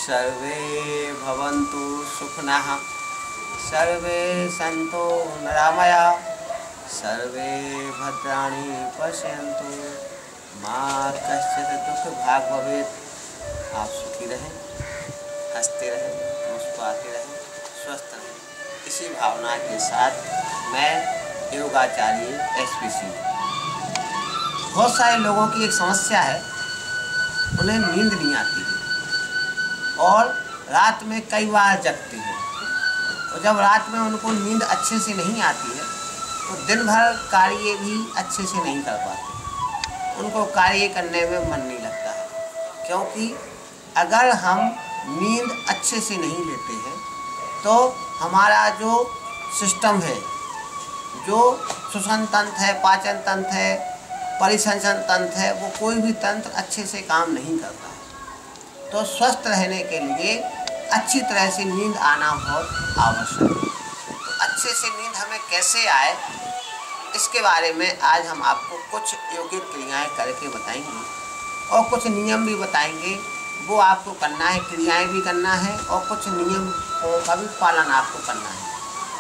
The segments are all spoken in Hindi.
सर्वे भवन्तु सुखिनः सर्वे सन्तु निरामयाः सर्वे भद्राणि पश्यन्तु मा कश्चित् दुःखभाग् भवेत्। आप सुखी रहें, हंसते रहें, मुस्कुराते रहें, स्वस्थ रहें। इसी भावना के साथ मैं योगाचार्य SPC। बहुत सारे लोगों की एक समस्या है, उन्हें नींद नहीं आती है और रात में कई बार जगते हैं। और जब रात में उनको नींद अच्छे से नहीं आती है तो दिन भर कार्य भी अच्छे से नहीं कर पाते, उनको कार्य करने में मन नहीं लगता है। क्योंकि अगर हम नींद अच्छे से नहीं लेते हैं तो हमारा जो सिस्टम है, जो श्वसन तंत्र है, पाचन तंत्र है, परिसंचरण तंत्र है, वो कोई भी तंत्र अच्छे से काम नहीं करता है। तो स्वस्थ रहने के लिए अच्छी तरह से नींद आना बहुत आवश्यक है। तो अच्छे से नींद हमें कैसे आए, इसके बारे में आज हम आपको कुछ योगिक क्रियाएं करके बताएंगे और कुछ नियम भी बताएंगे। वो आपको करना है, क्रियाएं भी करना है और कुछ नियमों का भी पालन आपको करना है।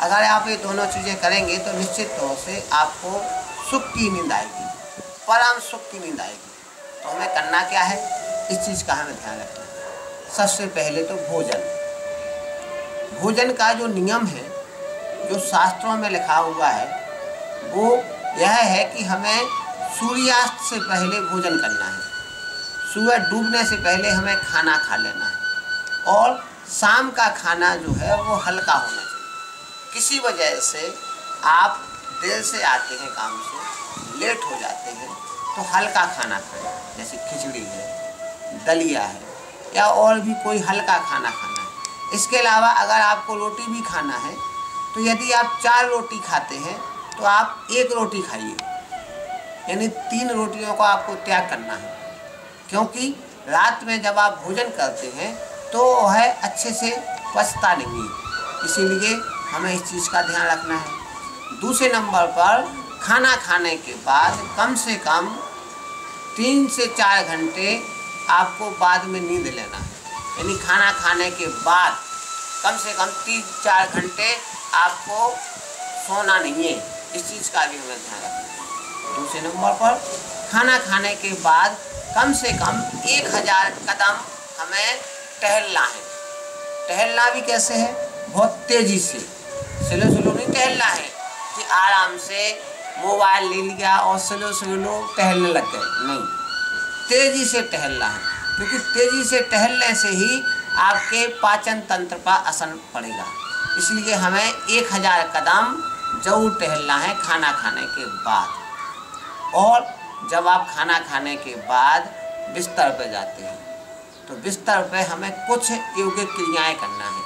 अगर आप ये दोनों चीज़ें करेंगे तो निश्चित तौर से आपको सुख की नींद आएगी, परम सुख की नींद आएगी। तो हमें करना क्या है, इस चीज़ का हमें ध्यान रखना है। सबसे पहले तो भोजन का जो नियम है, जो शास्त्रों में लिखा हुआ है, वो यह है कि हमें सूर्यास्त से पहले भोजन करना है, सूरज डूबने से पहले हमें खाना खा लेना है और शाम का खाना जो है वो हल्का होना चाहिए। किसी वजह से आप देर से आते हैं, काम से लेट हो जाते हैं, तो हल्का खाना खाएं, जैसे खिचड़ी है, दलिया है या और भी कोई हल्का खाना खाना है। इसके अलावा अगर आपको रोटी भी खाना है तो यदि आप 4 रोटी खाते हैं तो आप 1 रोटी खाइए, यानी 3 रोटियों को आपको त्याग करना है। क्योंकि रात में जब आप भोजन करते हैं तो वह अच्छे से पचता नहीं है, इसीलिए हमें इस चीज़ का ध्यान रखना है। दूसरे नंबर पर खाना खाने के बाद कम से कम 3 से 4 घंटे आपको बाद में नींद लेना है, यानी खाना खाने के बाद कम से कम 3-4 घंटे आपको सोना नहीं है। इस चीज़ का भी हमें ध्यान रखना है। दूसरे नंबर पर खाना खाने के बाद कम से कम 1000 कदम हमें टहलना है। टहलना भी कैसे है, बहुत तेज़ी से, स्लो स्लो नहीं टहलना है कि आराम से मोबाइल ले लिया और स्लो स्लो टहलने लग गए, नहीं, तेज़ी से टहलना है। क्योंकि तेज़ी से टहलने से ही आपके पाचन तंत्र पर असर पड़ेगा। इसलिए हमें 1000 कदम जरूर टहलना है खाना खाने के बाद। और जब आप खाना खाने के बाद बिस्तर पर जाते हैं तो बिस्तर पर हमें कुछ योगिक क्रियाएं करना है।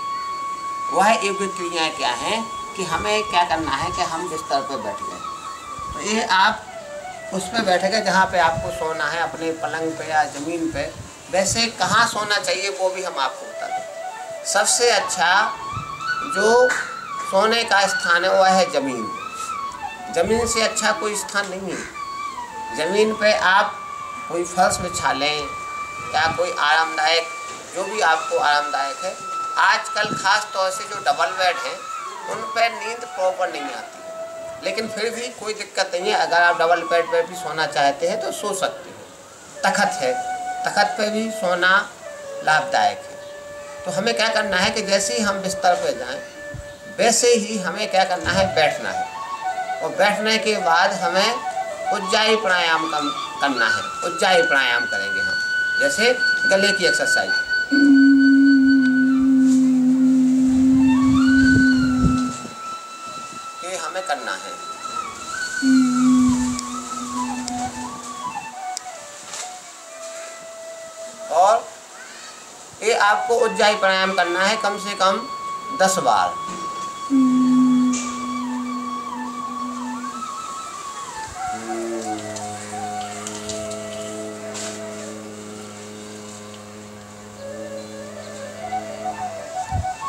वह योगिक क्रियाएं क्या हैं कि हमें क्या करना है कि हम बिस्तर पर बैठ गए, तो ये आप उस पर बैठ गए जहाँ पे आपको सोना है, अपने पलंग पे या ज़मीन पे। वैसे कहाँ सोना चाहिए वो भी हम आपको बता दें। सबसे अच्छा जो सोने का स्थान है वह है ज़मीन। ज़मीन से अच्छा कोई स्थान नहीं है। ज़मीन पे आप कोई फर्श बिछा लें या कोई आरामदायक, जो भी आपको आरामदायक है। आजकल ख़ास तौर से जो डबल बेड हैं उन पर नींद प्रॉपर नहीं आती है, लेकिन फिर भी कोई दिक्कत नहीं है। अगर आप डबल बेड पर भी सोना चाहते हैं तो सो सकते हैं। तख़्त है, तख़्त पे भी सोना लाभदायक है। तो हमें क्या करना है कि जैसे ही हम बिस्तर पर जाएं वैसे ही हमें क्या करना है, बैठना है। और बैठने के बाद हमें उज्जाई प्राणायाम करना है। उज्जाई प्राणायाम करेंगे हम, जैसे गले की एक्सरसाइज, ये हमें करना है। और ये आपको उज्जाई प्राणायाम करना है कम से कम 10 बार।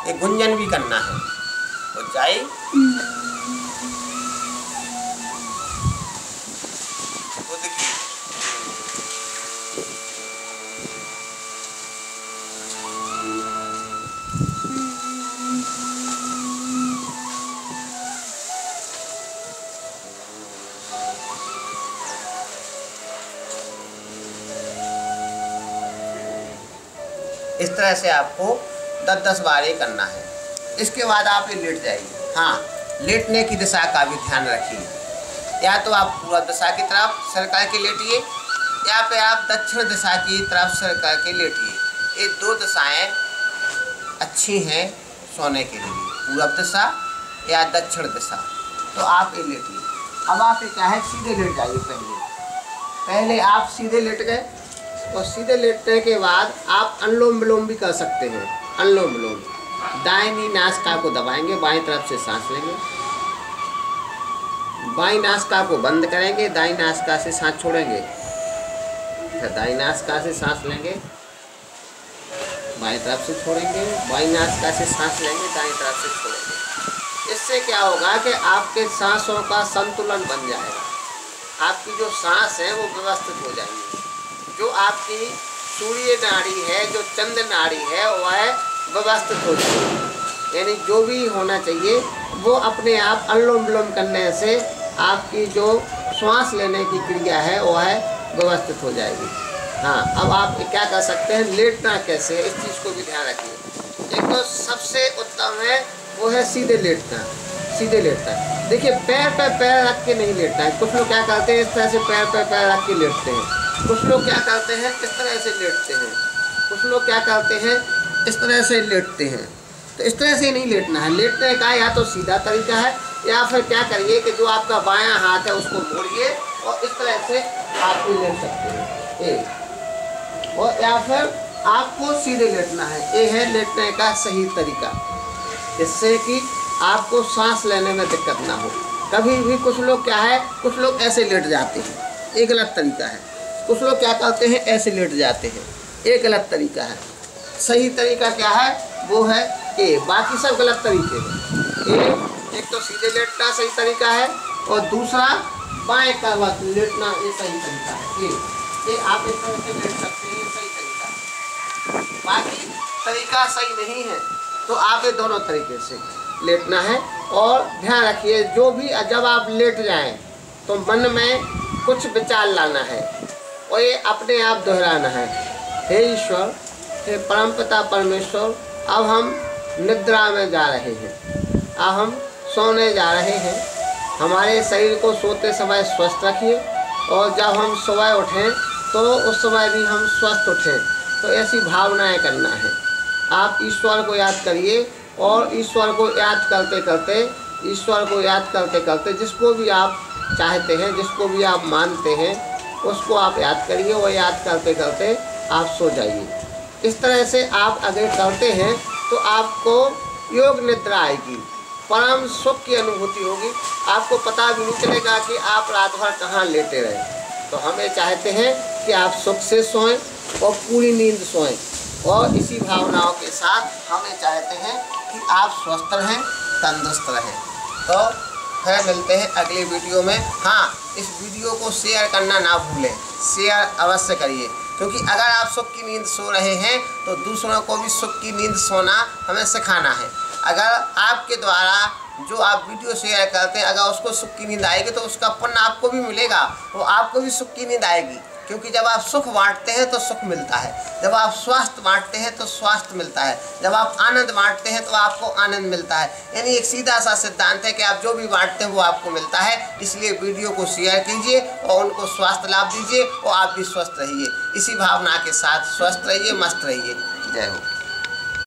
ये गुंजन भी करना है, उज्जाई खुद की। इस तरह से आपको 10-10 बार ये करना है। इसके बाद आप ये लेट जाइए। हाँ, लेटने की दिशा का भी ध्यान रखिए। या तो आप पूर्व दिशा की तरफ सर करके लेटिए या फिर आप दक्षिण दिशा की तरफ सर करके लेटिए। ये 2 दिशाएं अच्छी हैं सोने के लिए, पूर्व दिशा या दक्षिण दिशा। तो आप ये लेटिए। अब आप ये क्या है, सीधे लेट जाइए। पहले आप सीधे लेट गए और सीधे लेटने के बाद आप अनुलोम विलोम भी कर सकते हैं। अनुलोम विलोम, दाहिनी नासिका को दबाएंगे, बाईं तरफ से सांस लेंगे, बाईं नासिका को बंद करेंगे, दाईं नासिका से सांस छोड़ेंगे, फिर दाईं नासिका से सांस लेंगे, बाईं तरफ से छोड़ेंगे, बाईं नासिका से सांस लेंगे, दाईं तरफ से छोड़ेंगे। इससे क्या होगा कि आपके सांसों का संतुलन बन जाएगा। आपकी जो सांस है वो व्यवस्थित हो जाएगी। जो आपकी सूर्य नाड़ी है, जो चंद्र नाड़ी है, वह व्यवस्थित हो जाएगी। यानी जो भी होना चाहिए वो अपने आप अनुलोम विलोम करने से आपकी जो श्वास लेने की क्रिया है वह व्यवस्थित हो जाएगी। हाँ, अब आप क्या कर सकते हैं, लेटना कैसे है इस चीज़ को भी ध्यान रखिए। एक तो सबसे उत्तम है वो है सीधे लेटना। सीधे लेटना, देखिए पैर पे पैर रख के नहीं लेटना है। कुछ लोग क्या करते हैं, इस तरह से पैर पे पैर रख के लेटते हैं। कुछ लोग क्या करते हैं, इस तरह से लेटते हैं। कुछ लोग क्या करते हैं, इस तरह से लेटते हैं। तो इस तरह से नहीं लेटना है। लेटने का या तो सीधा तरीका है या फिर क्या करिए कि जो आपका बायां हाथ है उसको मोड़िए और इस तरह से आप भी लेट सकते हैं। और या फिर आपको सीधे लेटना है। ये है लेटने का सही तरीका, जिससे कि आपको सांस लेने में दिक्कत ना हो। कभी भी कुछ लोग क्या है, कुछ लोग ऐसे लेट जाते हैं, ये गलत तरीका है। कुछ लोग क्या करते हैं, ऐसे लेट जाते हैं, ये गलत तरीका है। सही तरीका क्या है, वो है ए, बाकी सब गलत तरीके हैं। एक तो सीधे लेटना सही तरीका है और दूसरा बाएं करवट लेटना ये सही तरीका है। ये आप इस तरह से लेट सकते हैं, ये सही तरीका है। बाकी तरीका सही नहीं है तो आप ये दोनों तरीके से लेटना है। और ध्यान रखिए, जो भी जब आप लेट जाएं तो मन में कुछ विचार लाना है और ये अपने आप दोहराना है। हे ईश्वर, हे परमपिता परमेश्वर, अब हम निद्रा में जा रहे हैं, अब हम सोने जा रहे हैं। हमारे शरीर को सोते समय स्वस्थ रखिए और जब हम सुबह उठें तो उस समय भी हम स्वस्थ उठें। तो ऐसी भावनाएं करना है। आप ईश्वर को याद करिए और ईश्वर को याद करते करते, ईश्वर को याद करते करते जिसको भी आप चाहते हैं, जिसको भी आप मानते हैं, उसको आप याद करिए और याद करते करते आप सो जाइए। इस तरह से आप अगर करते हैं तो आपको योग निद्रा आएगी, परम सुख की अनुभूति होगी। आपको पता भी नहीं चलेगा कि आप रात भर कहाँ लेटे रहे। तो हम ये चाहते हैं कि आप सुख से सोएं और पूरी नींद सोएं। और इसी भावनाओं के साथ हम ये चाहते हैं कि आप स्वस्थ रहें, तंदुरुस्त रहें। तो फिर मिलते हैं अगली वीडियो में। हाँ, इस वीडियो को शेयर करना ना भूलें, शेयर अवश्य करिए, क्योंकि अगर आप सुख की नींद सो रहे हैं तो दूसरों को भी सुख की नींद सोना हमें सिखाना है। अगर आपके द्वारा जो आप वीडियो शेयर करते हैं, अगर उसको सुख की नींद आएगी तो उसका पुण्य आपको भी मिलेगा, वो आपको भी सुख की नींद आएगी। क्योंकि जब आप सुख बांटते हैं तो सुख मिलता है, जब आप स्वास्थ्य बांटते हैं तो स्वास्थ्य मिलता है, जब आप आनंद बांटते हैं तो आपको आनंद मिलता है। यानी एक सीधा सा सिद्धांत है कि आप जो भी बांटते हैं वो आपको मिलता है। इसलिए वीडियो को शेयर कीजिए और उनको स्वास्थ्य लाभ दीजिए और आप भी स्वस्थ रहिए। इसी भावना के साथ स्वस्थ रहिए, मस्त रहिए। जय हो।